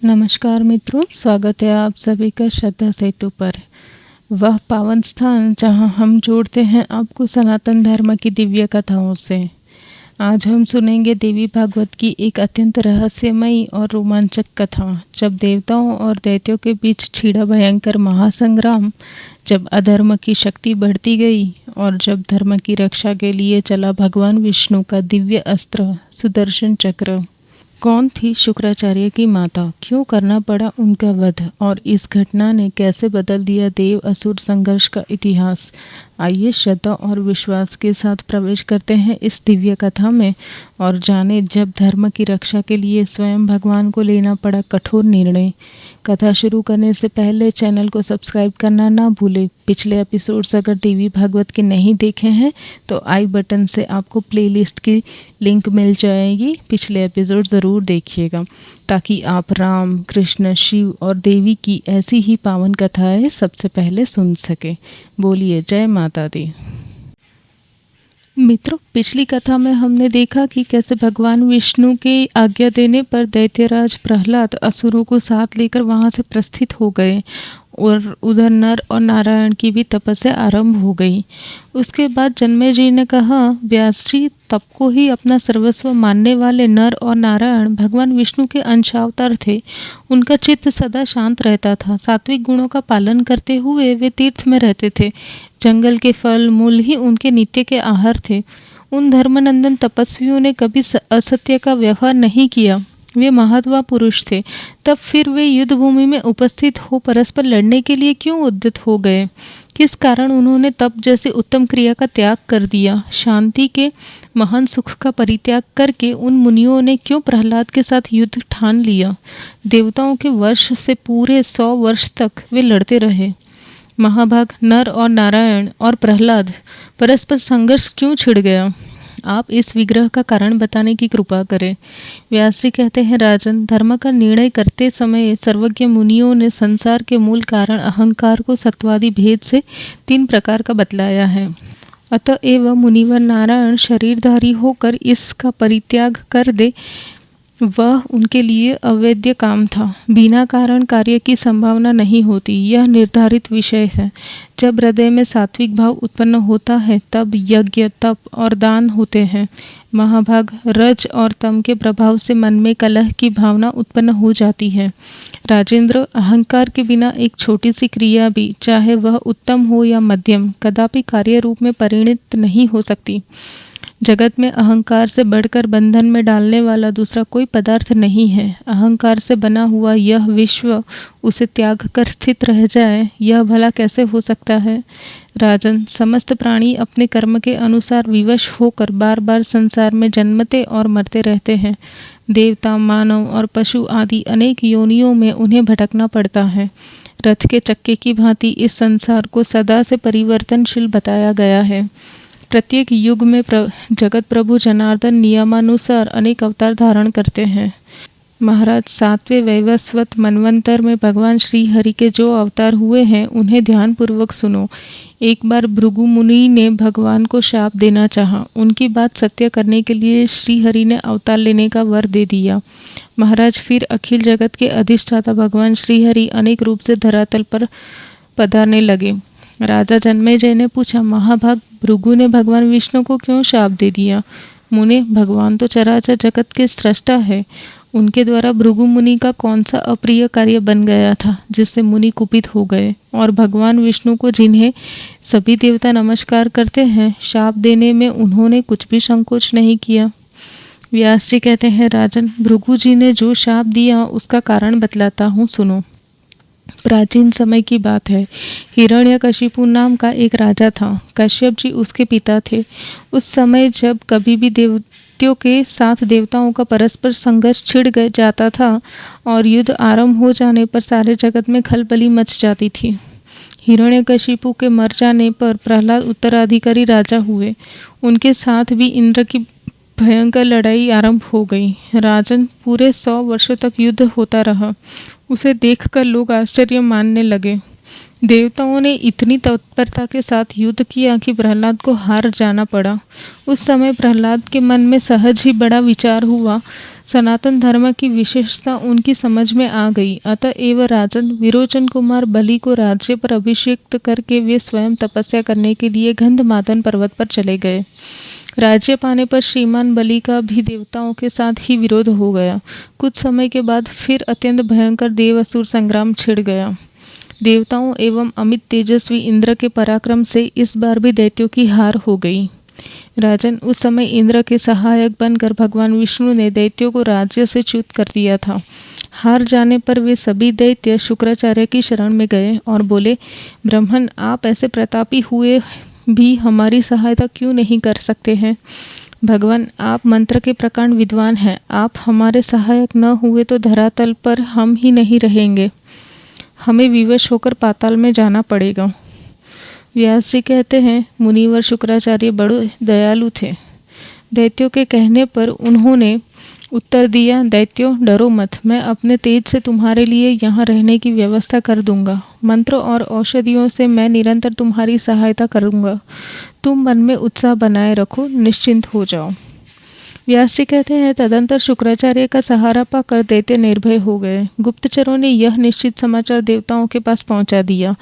नमस्कार मित्रों, स्वागत है आप सभी का श्रद्धा सेतु पर। वह पावन स्थान जहां हम जोड़ते हैं आपको सनातन धर्म की दिव्य कथाओं से। आज हम सुनेंगे देवी भागवत की एक अत्यंत रहस्यमयी और रोमांचक कथा, जब देवताओं और दैत्यों के बीच छिड़ा भयंकर महासंग्राम, जब अधर्म की शक्ति बढ़ती गई और जब धर्म की रक्षा के लिए चला भगवान विष्णु का दिव्य अस्त्र सुदर्शन चक्र। कौन थी शुक्राचार्य की माता, क्यों करना पड़ा उनका वध, और इस घटना ने कैसे बदल दिया देव असुर संघर्ष का इतिहास। आइए श्रद्धा और विश्वास के साथ प्रवेश करते हैं इस दिव्य कथा में और जाने जब धर्म की रक्षा के लिए स्वयं भगवान को लेना पड़ा कठोर निर्णय। कथा शुरू करने से पहले चैनल को सब्सक्राइब करना ना भूलें। पिछले एपिसोड्स अगर देवी भागवत के नहीं देखे हैं तो आई बटन से आपको प्लेलिस्ट की लिंक मिल जाएगी, पिछले एपिसोड ज़रूर देखिएगा ताकि आप राम, कृष्ण, शिव और देवी की ऐसी ही पावन कथाएं सबसे पहले सुन सकें। बोलिए जय माता दी। मित्रों, पिछली कथा में हमने देखा कि कैसे भगवान विष्णु के आज्ञा देने पर दैत्यराज प्रहलाद असुरों को साथ लेकर वहां से प्रस्थित हो गए और उधर नर और नारायण की भी तपस्या आरंभ हो गई। उसके बाद जन्मेजय ने कहा, व्यास जी, तप को ही अपना सर्वस्व मानने वाले नर और नारायण भगवान विष्णु के अंशावतार थे। उनका चित्त सदा शांत रहता था। सात्विक गुणों का पालन करते हुए वे तीर्थ में रहते थे। जंगल के फल मूल ही उनके नित्य के आहार थे। उन धर्मनंदन तपस्वियों ने कभी असत्य का व्यवहार नहीं किया। वे महात्मा पुरुष थे। तब फिर वे युद्ध भूमि में उपस्थित हो परस्पर लड़ने के लिए क्यों उद्यत हो गए? किस कारण उन्होंने तप जैसी उत्तम क्रिया का त्याग कर दिया? शांति के महान सुख का परित्याग करके उन मुनियों ने क्यों प्रहलाद के साथ युद्ध ठान लिया? देवताओं के वर्ष से पूरे 100 वर्ष तक वे लड़ते रहे। महाभाग नर और नारायण और प्रहलाद परस्पर संघर्ष क्यों छिड़ गया? आप इस विग्रह का कारण बताने की कृपा करें। व्यास जी कहते हैं, राजन, धर्म का निर्णय करते समय सर्वज्ञ मुनियों ने संसार के मूल कारण अहंकार को सत्वादि भेद से 3 प्रकार का बतलाया है। अतएव मुनिवर नारायण शरीरधारी होकर इसका परित्याग कर दे, वह उनके लिए अवैध काम था। बिना कारण कार्य की संभावना नहीं होती, यह निर्धारित विषय है। जब हृदय में सात्विक भाव उत्पन्न होता है तब यज्ञ, तप और दान होते हैं। महाभाग रज और तम के प्रभाव से मन में कलह की भावना उत्पन्न हो जाती है। राजेंद्र, अहंकार के बिना एक छोटी सी क्रिया भी, चाहे वह उत्तम हो या मध्यम, कदापि कार्य रूप में परिणित नहीं हो सकती। जगत में अहंकार से बढ़कर बंधन में डालने वाला दूसरा कोई पदार्थ नहीं है। अहंकार से बना हुआ यह विश्व उसे त्याग कर स्थित रह जाए, यह भला कैसे हो सकता है? राजन, समस्त प्राणी अपने कर्म के अनुसार विवश होकर बार बार संसार में जन्मते और मरते रहते हैं। देवता, मानव और पशु आदि अनेक योनियों में उन्हें भटकना पड़ता है। रथ के चक्के की भांति इस संसार को सदा से परिवर्तनशील बताया गया है। प्रत्येक युग में जगत प्रभु जनार्दन नियमानुसार अनेक अवतार धारण करते हैं। महाराज, 7वें वैवस्वत मनवंतर में भगवान श्री हरि के जो अवतार हुए हैं उन्हें ध्यानपूर्वक सुनो। एक बार भृगु मुनि ने भगवान को शाप देना चाहा। उनकी बात सत्य करने के लिए श्री हरि ने अवतार लेने का वर दे दिया। महाराज, फिर अखिल जगत के अधिष्ठाता भगवान श्री हरि अनेक रूप से धरातल पर पधारने लगे। राजा जन्मेजय ने पूछा, महाभाग, भृगु ने भगवान विष्णु को क्यों शाप दे दिया? मुने, भगवान तो चराचर जगत के सृष्टा है। उनके द्वारा भृगु मुनि का कौन सा अप्रिय कार्य बन गया था जिससे मुनि कुपित हो गए? और भगवान विष्णु को जिन्हें सभी देवता नमस्कार करते हैं, शाप देने में उन्होंने कुछ भी संकोच नहीं किया। व्यास जी कहते हैं, राजन, भृगु जी ने जो शाप दिया उसका कारण बतलाता हूँ, सुनो। प्राचीन समय की बात है। हिरण्यकशिपु नाम का एक राजा था। कश्यप जी उसके पिता थे। उस समय जब कभी भी देवताओं के साथ देवताओं का परस्पर संघर्ष छिड़ गए जाता था और युद्ध आरंभ हो जाने पर सारे जगत में खलबली मच जाती थी। हिरण्यकशिपु के मर जाने पर प्रहलाद उत्तराधिकारी राजा हुए। उनके साथ भी इंद्र की भयंकर लड़ाई आरंभ हो गई। राजन, पूरे 100 वर्षों तक युद्ध होता रहा। उसे देखकर लोग आश्चर्य मानने लगे। देवताओं ने इतनी तत्परता के साथ युद्ध किया कि प्रहलाद को हार जाना पड़ा। उस समय प्रहलाद के मन में सहज ही बड़ा विचार हुआ। सनातन धर्म की विशेषता उनकी समझ में आ गई। अतएव राजन विरोचन कुमार बलि को राज्य पर अभिषिक्त करके वे स्वयं तपस्या करने के लिए गंधमादन पर्वत पर चले गए। राज्य पाने पर श्रीमान बलि का भी देवताओं के साथ ही विरोध हो गया। कुछ समय के बाद फिर अत्यंत भयंकर देव असुर संग्राम छिड़ गया। देवताओं एवं अमित तेजस्वी इंद्र के पराक्रम से इस बार भी दैत्यों की हार हो गई। राजन, उस समय इंद्र के सहायक बनकर भगवान विष्णु ने दैत्यों को राज्य से च्युत कर दिया था। हार जाने पर वे सभी दैत्य शुक्राचार्य की शरण में गए और बोले, ब्राह्मण, आप ऐसे प्रतापी हुए भी हमारी सहायता क्यों नहीं कर सकते हैं? भगवान, आप मंत्र के प्रकांड विद्वान हैं। आप हमारे सहायक न हुए तो धरातल पर हम ही नहीं रहेंगे। हमें विवश होकर पाताल में जाना पड़ेगा। व्यास जी कहते हैं, मुनिवर शुक्राचार्य बड़े दयालु थे। दैत्यों के कहने पर उन्होंने उत्तर दिया, दैत्यों, डरो मत। मैं अपने तेज से तुम्हारे लिए यहाँ रहने की व्यवस्था कर दूंगा। मंत्र और औषधियों से मैं निरंतर तुम्हारी सहायता करूंगा। तुम मन में उत्साह बनाए रखो, निश्चिंत हो जाओ। व्यास जी कहते हैं, तदंतर शुक्राचार्य का सहारा पाकर दैत्य निर्भय हो गए। गुप्तचरों ने यह निश्चित समाचार देवताओं के पास पहुंचा दिया।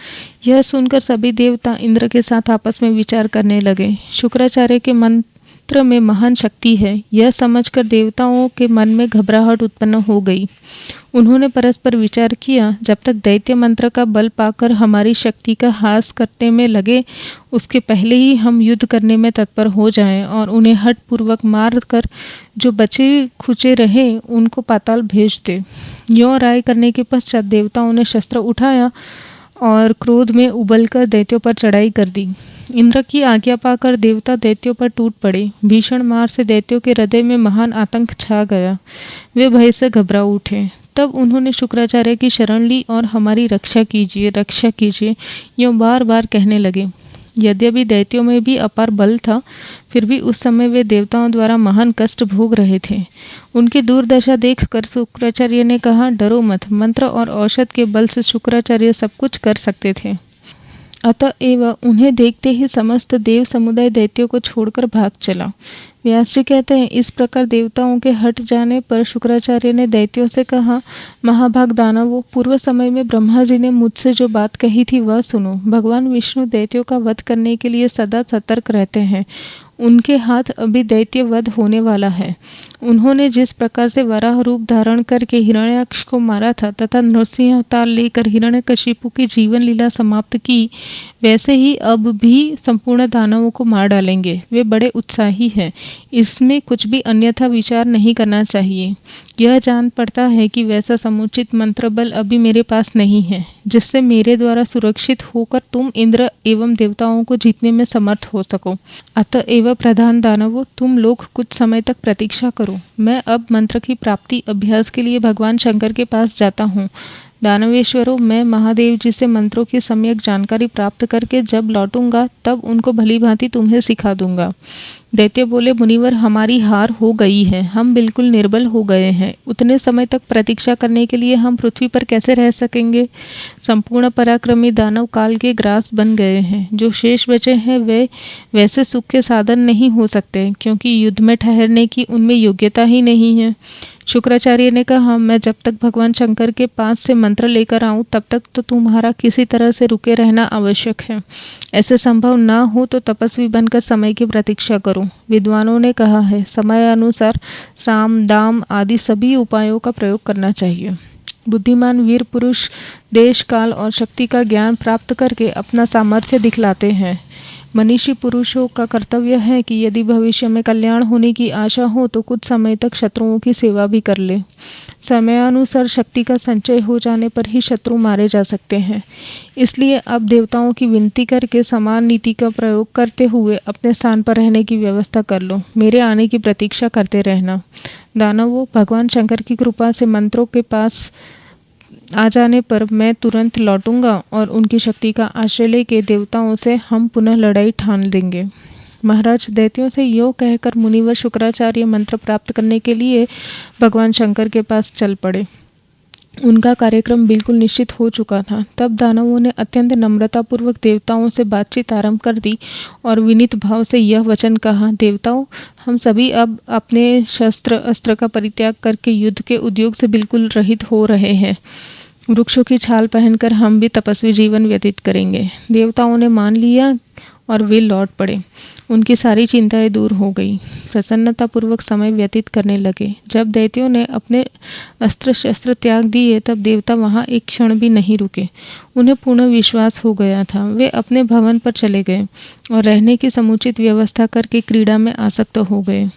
यह सुनकर सभी देवता इंद्र के साथ आपस में विचार करने लगे। शुक्राचार्य के मंत्र में महान शक्ति है, यह समझकर देवताओं के मन में घबराहट उत्पन्न हो गई। उन्होंने परस्पर विचार किया, जब तक दैत्य मंत्र का बल पाकर हमारी शक्ति का ह्रास करने में लगे, उसके पहले ही हम युद्ध करने में तत्पर हो जाएं और उन्हें हठ पूर्वक मार कर जो बचे खुचे रहे उनको पाताल भेज दे। यों राय करने के पश्चात देवताओं ने शस्त्र उठाया और क्रोध में उबलकर दैत्यों पर चढ़ाई कर दी। इंद्र की आज्ञा पाकर देवता दैत्यों पर टूट पड़े। भीषण मार से दैत्यों के हृदय में महान आतंक छा गया। वे भय से घबरा उठे। तब उन्होंने शुक्राचार्य की शरण ली और हमारी रक्षा कीजिए, रक्षा कीजिए, यूँ बार बार कहने लगे। यद्यपि दैत्यों में भी अपार बल था, फिर भी उस समय वे देवताओं द्वारा महान कष्ट भोग रहे थे। उनकी दुर्दशा देखकर शुक्राचार्य ने कहा, डरो मत। मंत्र और औषध के बल से शुक्राचार्य सब कुछ कर सकते थे। अतएव उन्हें देखते ही समस्त देव समुदाय दैत्यों को छोड़कर भाग चला। व्यास जी कहते हैं, इस प्रकार देवताओं के हट जाने पर शुक्राचार्य ने दैत्यों से कहा, महाभाग दानवों, पूर्व समय में ब्रह्मा जी ने मुझसे जो बात कही थी वह सुनो। भगवान विष्णु दैत्यों का वध करने के लिए सदा सतर्क रहते हैं। उनके हाथ अभी दैत्य वध होने वाला है। उन्होंने जिस प्रकार से वराह रूप धारण करके हिरण्याक्ष को मारा था तथा नृसिंह अवतार लेकर हिरण्यकशिपु की जीवन लीला समाप्त की, वैसे ही अब भी संपूर्ण दानवों को मार डालेंगे। वे बड़े उत्साही हैं। इसमें कुछ भी अन्यथा विचार नहीं करना चाहिए। यह जान पड़ता है कि वैसा समुचित मंत्र बल अभी मेरे पास नहीं है जिससे मेरे द्वारा सुरक्षित होकर तुम इंद्र एवं देवताओं को जीतने में समर्थ हो सको। अतएव प्रधान दानवों, तुम लोग कुछ समय तक प्रतीक्षा करो। मैं अब मंत्र की प्राप्ति अभ्यास के लिए भगवान शंकर के पास जाता हूँ। दानवेश्वरों, मैं महादेव जी से मंत्रों की सम्यक जानकारी प्राप्त करके जब लौटूंगा तब उनको भली भांति तुम्हें सिखा दूंगा। दैत्य बोले, मुनिवर, हमारी हार हो गई है। हम बिल्कुल निर्बल हो गए हैं। उतने समय तक प्रतीक्षा करने के लिए हम पृथ्वी पर कैसे रह सकेंगे? संपूर्ण पराक्रमी दानव काल के ग्रास बन गए हैं। जो शेष बचे हैं वे वैसे सुख के साधन नहीं हो सकते, क्योंकि युद्ध में ठहरने की उनमें योग्यता ही नहीं है। शुक्राचार्य ने कहा, मैं जब तक भगवान शंकर के पास से मंत्र लेकर आऊं तब तक तो तुम्हारा किसी तरह से रुके रहना आवश्यक है। ऐसे संभव न हो तो तपस्वी बनकर समय की प्रतीक्षा करो। विद्वानों ने कहा है, समय अनुसार साम दाम आदि सभी उपायों का प्रयोग करना चाहिए। बुद्धिमान वीर पुरुष देश काल और शक्ति का ज्ञान प्राप्त करके अपना सामर्थ्य दिखलाते हैं। मनीषी पुरुषों का कर्तव्य है कि यदि भविष्य में कल्याण होने की आशा हो तो कुछ समय तक शत्रुओं की सेवा भी कर ले। समयानुसार शक्ति का संचय हो जाने पर ही शत्रु मारे जा सकते हैं। इसलिए अब देवताओं की विनती करके समान नीति का प्रयोग करते हुए अपने स्थान पर रहने की व्यवस्था कर लो। मेरे आने की प्रतीक्षा करते रहना। दानवों, भगवान शंकर की कृपा से मंत्रों के पास आ जाने पर मैं तुरंत लौटूंगा और उनकी शक्ति का आश्रय लेके देवताओं से हम पुनः लड़ाई ठान देंगे। महाराज, दैत्यों से यो कहकर मुनिवर शुक्राचार्य मंत्र प्राप्त करने के लिए भगवान शंकर के पास चल पड़े। उनका कार्यक्रम बिल्कुल निश्चित हो चुका था। तब दानवों ने अत्यंत नम्रतापूर्वक देवताओं से बातचीत आरंभ कर दी और विनीत भाव से यह वचन कहा, देवताओं, हम सभी अब अपने शस्त्र अस्त्र का परित्याग करके युद्ध के उद्योग से बिल्कुल रहित हो रहे हैं। वृक्षों की छाल पहनकर हम भी तपस्वी जीवन व्यतीत करेंगे। देवताओं ने मान लिया और वे लौट पड़े। उनकी सारी चिंताएं दूर हो गई। प्रसन्नतापूर्वक समय व्यतीत करने लगे। जब दैत्यों ने अपने अस्त्र शस्त्र त्याग दिए तब देवता वहां एक क्षण भी नहीं रुके। उन्हें पूर्ण विश्वास हो गया था। वे अपने भवन पर चले गए और रहने की समुचित व्यवस्था करके क्रीड़ा में आसक्त हो गए।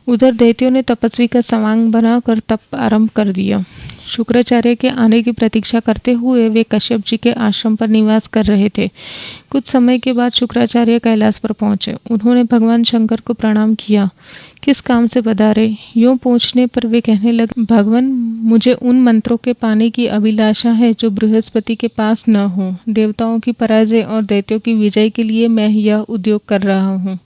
उधर दैत्यों ने तपस्वी का सवांग बनाकर तप आरंभ कर दिया। शुक्राचार्य के आने की प्रतीक्षा करते हुए वे कश्यप जी के आश्रम पर निवास कर रहे थे। कुछ समय के बाद शुक्राचार्य कैलाश पर पहुंचे। उन्होंने भगवान शंकर को प्रणाम किया। किस काम से पधारे? यूं पूछने पर वे कहने लगे, भगवान, मुझे उन मंत्रों के पाने की अभिलाषा है जो बृहस्पति के पास न हो। देवताओं की पराजय और दैत्यों की विजय के लिए मैं यह उद्योग कर रहा हूँ।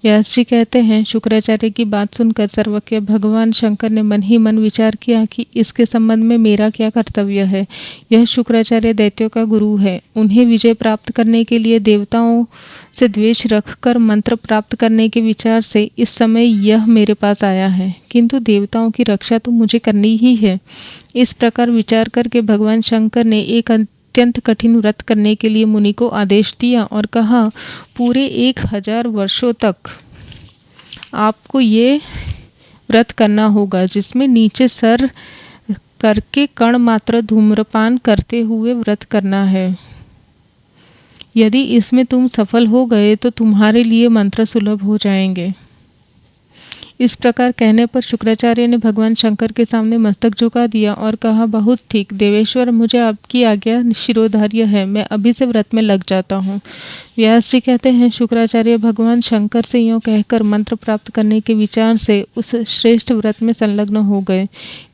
व्यास जी कहते हैं, शुक्राचार्य की बात सुनकर सर्वज्ञ भगवान शंकर ने मन ही मन विचार किया कि इसके संबंध में मेरा क्या कर्तव्य है। यह शुक्राचार्य दैत्यों का गुरु है। उन्हें विजय प्राप्त करने के लिए देवताओं से द्वेष रखकर मंत्र प्राप्त करने के विचार से इस समय यह मेरे पास आया है, किंतु देवताओं की रक्षा तो मुझे करनी ही है। इस प्रकार विचार करके भगवान शंकर ने एक अत्यंत कठिन व्रत करने के लिए मुनि को आदेश दिया और कहा, पूरे 1000 वर्षों तक आपको ये व्रत करना होगा, जिसमें नीचे सर करके कण मात्र धूम्रपान करते हुए व्रत करना है। यदि इसमें तुम सफल हो गए तो तुम्हारे लिए मंत्र सुलभ हो जाएंगे। इस प्रकार कहने पर शुक्राचार्य ने भगवान शंकर के सामने मस्तक झुका दिया और कहा, बहुत ठीक देवेश्वर, मुझे आपकी आज्ञा शिरोधार्य है। मैं अभी से व्रत में लग जाता हूँ। व्यास जी कहते हैं, शुक्राचार्य भगवान शंकर से यूँ कहकर मंत्र प्राप्त करने के विचार से उस श्रेष्ठ व्रत में संलग्न हो गए।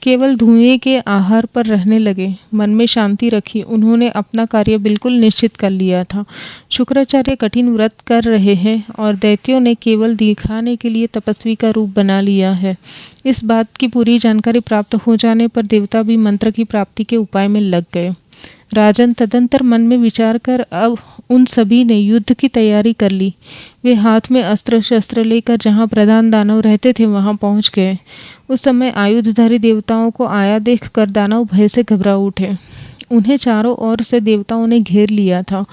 केवल धुएं के आहार पर रहने लगे। मन में शांति रखी। उन्होंने अपना कार्य बिल्कुल निश्चित कर लिया था। शुक्राचार्य कठिन व्रत कर रहे हैं और दैत्यों ने केवल दिखाने के लिए तपस्वी का रूप बना लिया है। इस बात की पूरी जानकारी प्राप्त हो जाने पर देवता भी मंत्र की प्राप्ति के उपाय में लग गए। राजन, तदंतर मन में विचार कर अब उन सभी ने युद्ध की तैयारी कर ली। वे हाथ में अस्त्र शस्त्र लेकर जहाँ प्रधान दानव रहते थे वहाँ पहुँच गए। उस समय आयुधधारी देवताओं को आया देखकर दानव भय से घबरा उठे। उन्हें चारों ओर से देवताओं ने घेर लिया था।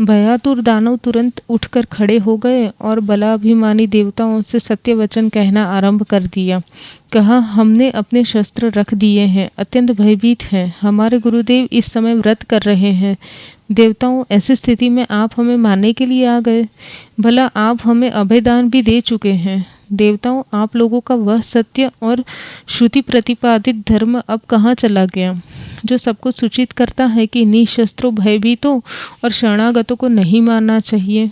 भयातुर दानव तुरंत उठकर खड़े हो गए और बलाभिमानी देवताओं से सत्य वचन कहना आरंभ कर दिया। कहा, हमने अपने शस्त्र रख दिए हैं, अत्यंत भयभीत हैं। हमारे गुरुदेव इस समय व्रत कर रहे हैं। देवताओं, ऐसी स्थिति में आप हमें मारने के लिए आ गए? भला आप हमें अभयदान भी दे चुके हैं। देवताओं, आप लोगों का वह सत्य और श्रुति प्रतिपादित धर्म अब कहाँ चला गया, जो सबको सूचित करता है कि निशस्त्रों, भयभीतों और शरणागतों को नहीं मारना चाहिए।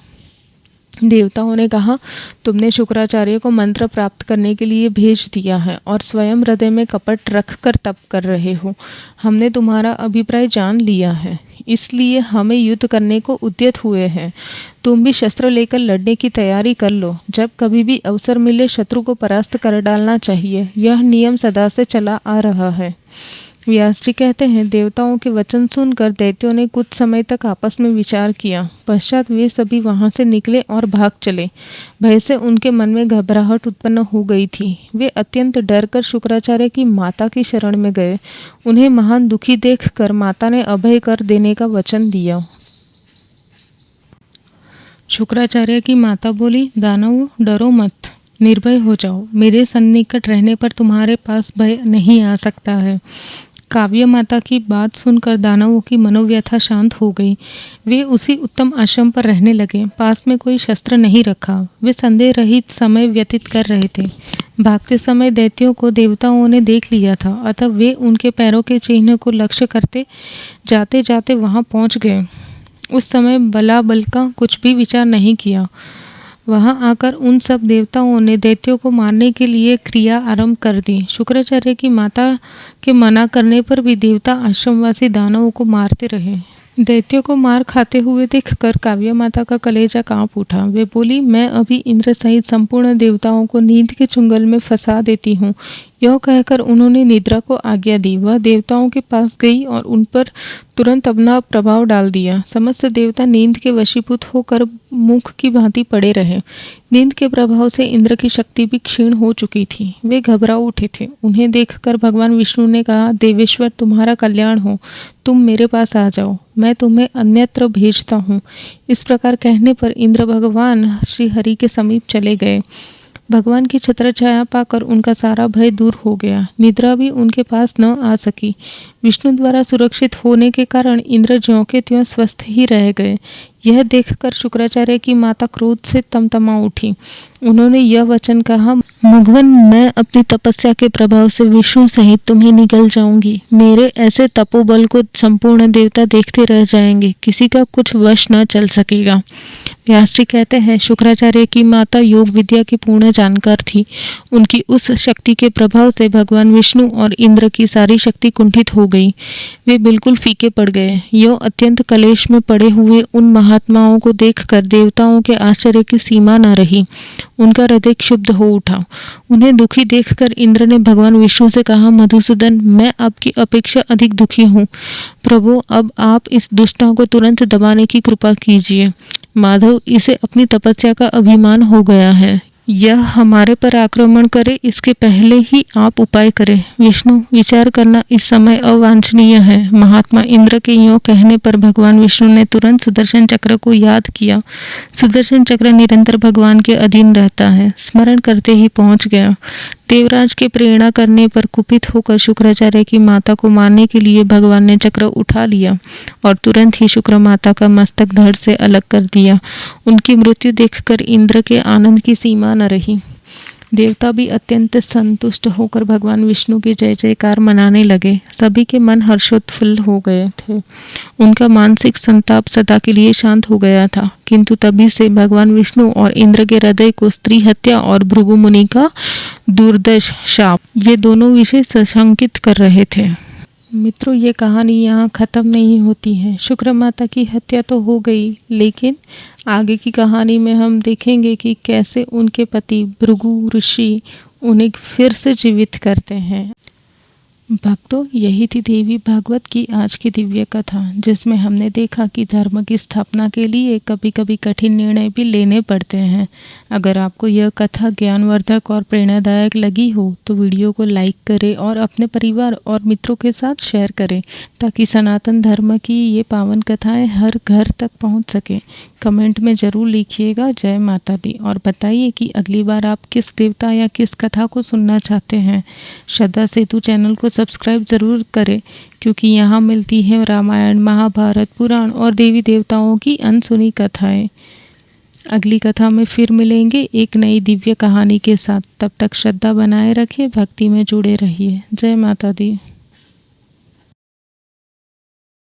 देवताओं ने कहा, तुमने शुक्राचार्य को मंत्र प्राप्त करने के लिए भेज दिया है और स्वयं हृदय में कपट रखकर तप कर रहे हो। हमने तुम्हारा अभिप्राय जान लिया है, इसलिए हमें युद्ध करने को उद्यत हुए हैं। तुम भी शस्त्र लेकर लड़ने की तैयारी कर लो। जब कभी भी अवसर मिले शत्रु को परास्त कर डालना चाहिए। यह नियम सदा से चला आ रहा है। व्यास जी कहते हैं, देवताओं के वचन सुनकर दैत्यों ने कुछ समय तक आपस में विचार किया। पश्चात वे सभी वहां से निकले और भाग चले। भय से उनके मन में घबराहट उत्पन्न हो गई थी। वे अत्यंत डरकर शुक्राचार्य की माता की शरण में गए। उन्हें महान दुखी देखकर माता ने अभय कर देने का वचन दिया। शुक्राचार्य की माता बोली, दानव, डरो मत, निर्भय हो जाओ। मेरे सन्निकट रहने पर तुम्हारे पास भय नहीं आ सकता है। काव्य माता की बात सुनकर दानवों की मनोव्यथा शांत हो गई। वे उसी उत्तम आश्रम पर रहने लगे। पास में कोई शस्त्र नहीं रखा। वे संदेह रहित समय व्यतीत कर रहे थे। भागते समय दैत्यों को देवताओं ने देख लिया था, अतः वे उनके पैरों के चिन्ह को लक्ष्य करते जाते जाते वहां पहुंच गए। उस समय बलाबल का कुछ भी विचार नहीं किया। वहां आकर उन सब देवताओं ने दैत्यों को मारने के लिए क्रिया आरंभ कर दी। शुक्राचार्य की माता के मना करने पर भी देवता आश्रमवासी दानवों को मारते रहे। दैत्यों को मार खाते हुए देखकर काव्य माता का कलेजा कांप उठा। वे बोली, मैं अभी इंद्र सहित संपूर्ण देवताओं को नींद के चुंगल में फंसा देती हूँ। यह कहकर उन्होंने निद्रा को आज्ञा दी। वह देवताओं के पास गई और उन पर तुरंत अपना प्रभाव डाल दिया। समस्त देवता नींद के वशीभूत होकर मूक की भांति पड़े रहे। नींद के प्रभाव से इंद्र की शक्ति भी क्षीण हो चुकी थी। वे घबरा उठे थे। उन्हें देखकर भगवान विष्णु ने कहा, देवेश्वर, तुम्हारा कल्याण हो, तुम मेरे पास आ जाओ, मैं तुम्हें अन्यत्र भेजता हूँ। इस प्रकार कहने पर इंद्र भगवान श्री हरि के समीप चले गए। भगवान की छत्र छाया पाकर उनका सारा भय दूर हो गया। निद्रा भी उनके पास न आ सकी। विष्णु द्वारा सुरक्षित होने के कारण इंद्र ज्यों के त्यों स्वस्थ ही रह गए। यह देखकर शुक्राचार्य की माता क्रोध से तमतमा उठी। उन्होंने यह वचन कहा, भगवान, मैं अपनी तपस्या के प्रभाव से विष्णु सहित तुम्हें निगल जाऊंगी। मेरे ऐसे तपोबल को संपूर्ण देवता देखते रह जाएंगे, किसी का कुछ वश न चल सकेगा। व्यास जी कहते हैं, शुक्राचार्य की माता योग विद्या की पूर्ण जानकार थी। उनकी उस शक्ति के प्रभाव से भगवान विष्णु और इंद्र की सारी शक्ति कुंठित हो गई। वे बिल्कुल फीके पड़ गए। यो अत्यंत कलेश में पड़े हुए उन महात्माओं को देखकर देवताओं के आश्चर्य की सीमा न रही। उनका हृदय क्षुब्ध हो उठा। उन्हें दुखी देखकर इंद्र ने भगवान विष्णु से कहा, मधुसूदन, मैं आपकी अपेक्षा अधिक दुखी हूँ। प्रभु, अब आप इस दुष्टा को तुरंत दबाने की कृपा कीजिए। माधव, इसे अपनी तपस्या का अभिमान हो गया है। यह हमारे पर आक्रमण करे, इसके पहले ही आप उपाय करें। विष्णु, विचार करना इस समय अवांछनीय है। महात्मा इंद्र के यूं कहने पर भगवान विष्णु ने तुरंत सुदर्शन चक्र को याद किया। सुदर्शन चक्र निरंतर भगवान के अधीन रहता है। स्मरण करते ही पहुंच गया। देवराज के प्रेरणा करने पर कुपित होकर शुक्राचार्य की माता को मारने के लिए भगवान ने चक्र उठा लिया और तुरंत ही शुक्र माता का मस्तक धड़ से अलग कर दिया। उनकी मृत्यु देखकर इंद्र के आनंद की सीमा न रही। देवता भी अत्यंत संतुष्ट होकर भगवान विष्णु की जय जयकार मनाने लगे। सभी के मन हर्षोत्फुल्ल हो गए थे। उनका मानसिक संताप सदा के लिए शांत हो गया था। किंतु तभी से भगवान विष्णु और इंद्र के हृदय को स्त्री हत्या और भृगु मुनि का दुर्दश शाप, ये दोनों विषय सशंकित कर रहे थे। मित्रों, ये कहानी यहाँ ख़त्म नहीं होती है। शुक्र माता की हत्या तो हो गई, लेकिन आगे की कहानी में हम देखेंगे कि कैसे उनके पति भृगु ऋषि उन्हें फिर से जीवित करते हैं। भक्तों, यही थी देवी भागवत की आज की दिव्य कथा, जिसमें हमने देखा कि धर्म की स्थापना के लिए कभी कभी कठिन निर्णय भी लेने पड़ते हैं। अगर आपको यह कथा ज्ञानवर्धक और प्रेरणादायक लगी हो तो वीडियो को लाइक करें और अपने परिवार और मित्रों के साथ शेयर करें, ताकि सनातन धर्म की ये पावन कथाएं हर घर तक पहुंच सके। कमेंट में ज़रूर लिखिएगा जय माता दी, और बताइए कि अगली बार आप किस देवता या किस कथा को सुनना चाहते हैं। श्रद्धा सेतु चैनल को सब्सक्राइब ज़रूर करें, क्योंकि यहाँ मिलती है रामायण, महाभारत, पुराण और देवी देवताओं की अनसुनी कथाएं। अगली कथा में फिर मिलेंगे एक नई दिव्य कहानी के साथ। तब तक श्रद्धा बनाए रखिए, भक्ति में जुड़े रहिए। जय माता दी।